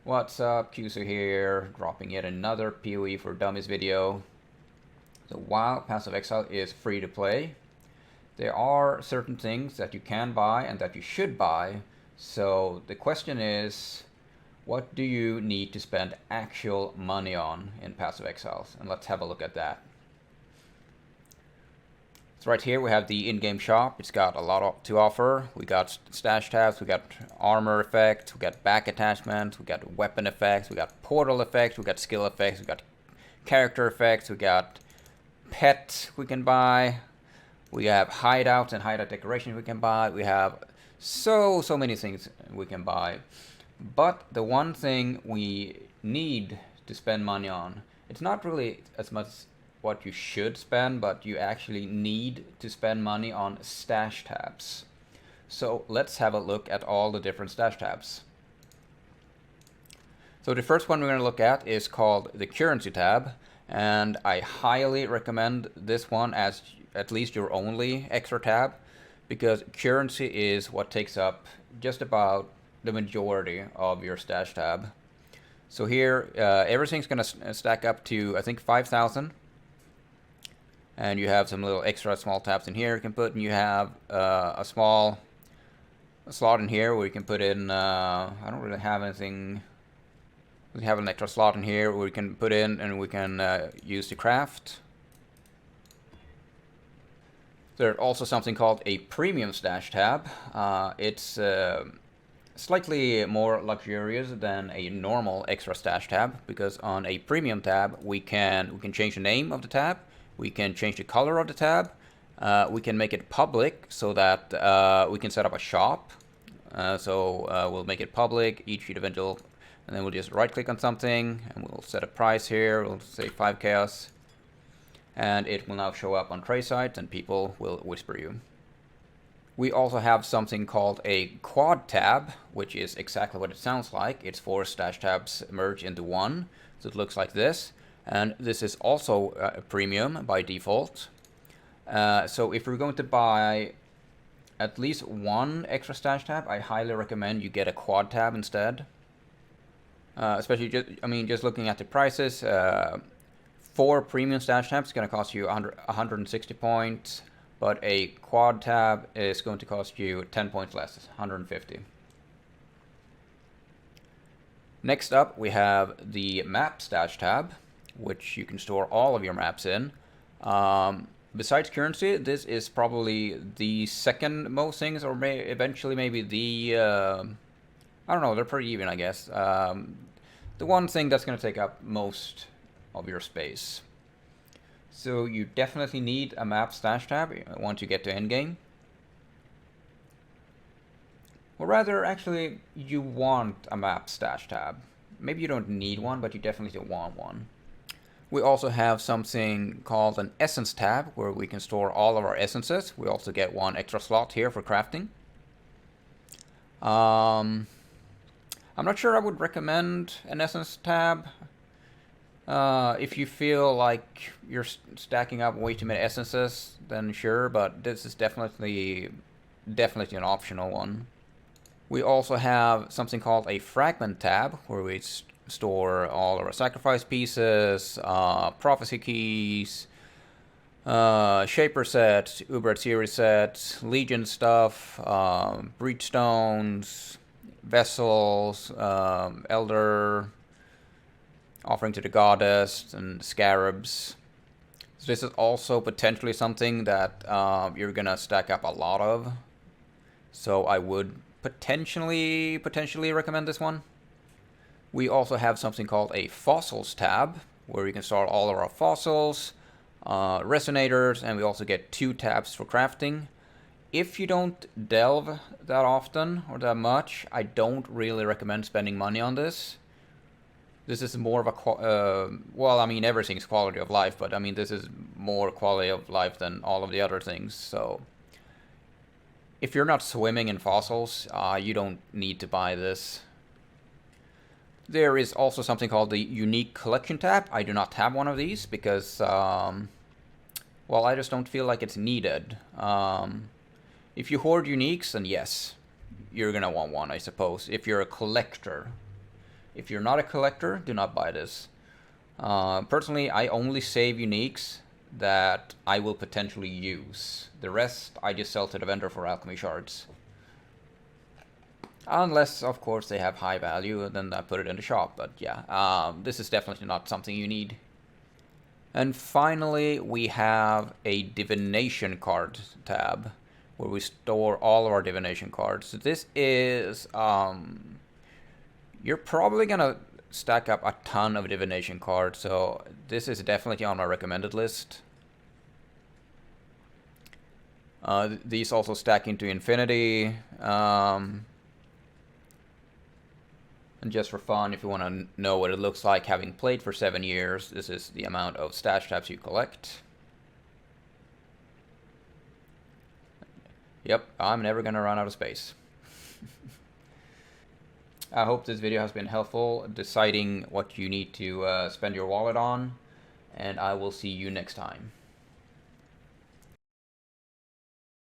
What's up, Kyuzou here, dropping yet another PoE for Dummies video. So while Pass of Exile is free to play, there are certain things that you can buy and that you should buy. So the question is, what do you need to spend actual money on in Pass of Exiles? And let's have a look at that. So right here we have the in-game shop. It's got a lot to offer. We got stash tabs, we got armor effects, we got back attachments, we got weapon effects, we got portal effects, we got skill effects, we got character effects, we got pets we can buy, we have hideouts and hideout decorations we can buy. We have so many things we can buy. But the one thing we need to spend money on, it's not really as much what you should spend, but you actually need to spend money on stash tabs. So let's have a look at all the different stash tabs. So the first one we're going to look at is called the currency tab, and I highly recommend this one as at least your only extra tab, because currency is what takes up just about the majority of your stash tab. So here everything's going to stack up to I think 5,000. And you have some little extra small tabs in here you can put, and you have a small slot in here where you can put in, I don't really have anything, we have an extra slot in here where we can put in and we can use to craft. There's also something called a premium stash tab. It's slightly more luxurious than a normal extra stash tab, because on a premium tab we can change the name of the tab. We can change the color of the tab. We can make it public so that we can set up a shop. We'll make it public, each individual, and then we'll just right click on something and we'll set a price here. We'll say 5 chaos. And it will now show up on trade sites and people will whisper you. We also have something called a quad tab, which is exactly what it sounds like. It's 4 stash tabs merged into one. So it looks like this. And this is also a premium by default. So if you're going to buy at least one extra stash tab, I highly recommend you get a quad tab instead. Especially, just looking at the prices, 4 premium stash tabs is going to cost you 160 points, but a quad tab is going to cost you 10 points less, 150. Next up, we have the map stash tab, which you can store all of your maps in. Besides currency, this is probably the second most things, or eventually maybe the, I don't know, they're pretty even, I guess. The one thing that's going to take up most of your space. So you definitely need a map stash tab once you get to endgame. Or rather, actually, you want a map stash tab. Maybe you don't need one, but you definitely want one. We also have something called an essence tab, where we can store all of our essences. We also get 1 extra slot here for crafting. I'm not sure I would recommend an essence tab. If you feel like you're stacking up way too many essences, then sure, but this is definitely an optional one. We also have something called a Fragment tab, where we store all of our sacrifice pieces, prophecy keys, shaper sets, Uber series sets, legion stuff, breach stones, vessels, elder, offering to the goddess, and scarabs. So this is also potentially something that you're gonna stack up a lot of. So I would potentially recommend this one. We also have something called a fossils tab, where we can store all of our fossils, resonators, and we also get 2 tabs for crafting. If you don't delve that often or that much, I don't really recommend spending money on this. This is more of a, well, I mean, everything's quality of life, but I mean, this is more quality of life than all of the other things. So if you're not swimming in fossils, you don't need to buy this. There is also something called the unique collection tab. I do not have one of these because, well, I just don't feel like it's needed. If you hoard uniques, then yes, you're gonna want one, I suppose, if you're a collector. If you're not a collector, do not buy this. Personally, I only save uniques that I will potentially use. The rest I just sell to the vendor for alchemy shards. Unless, of course, they have high value, then I put it in the shop. But yeah, this is definitely not something you need. And finally, we have a Divination card tab, where we store all of our Divination cards. So this is, you're probably gonna stack up a ton of Divination cards, so this is definitely on my recommended list. These also stack into infinity. And just for fun, if you want to know what it looks like having played for 7 years, this is the amount of stash tabs you collect. Yep, I'm never going to run out of space. I hope this video has been helpful deciding what you need to spend your wallet on, and I will see you next time.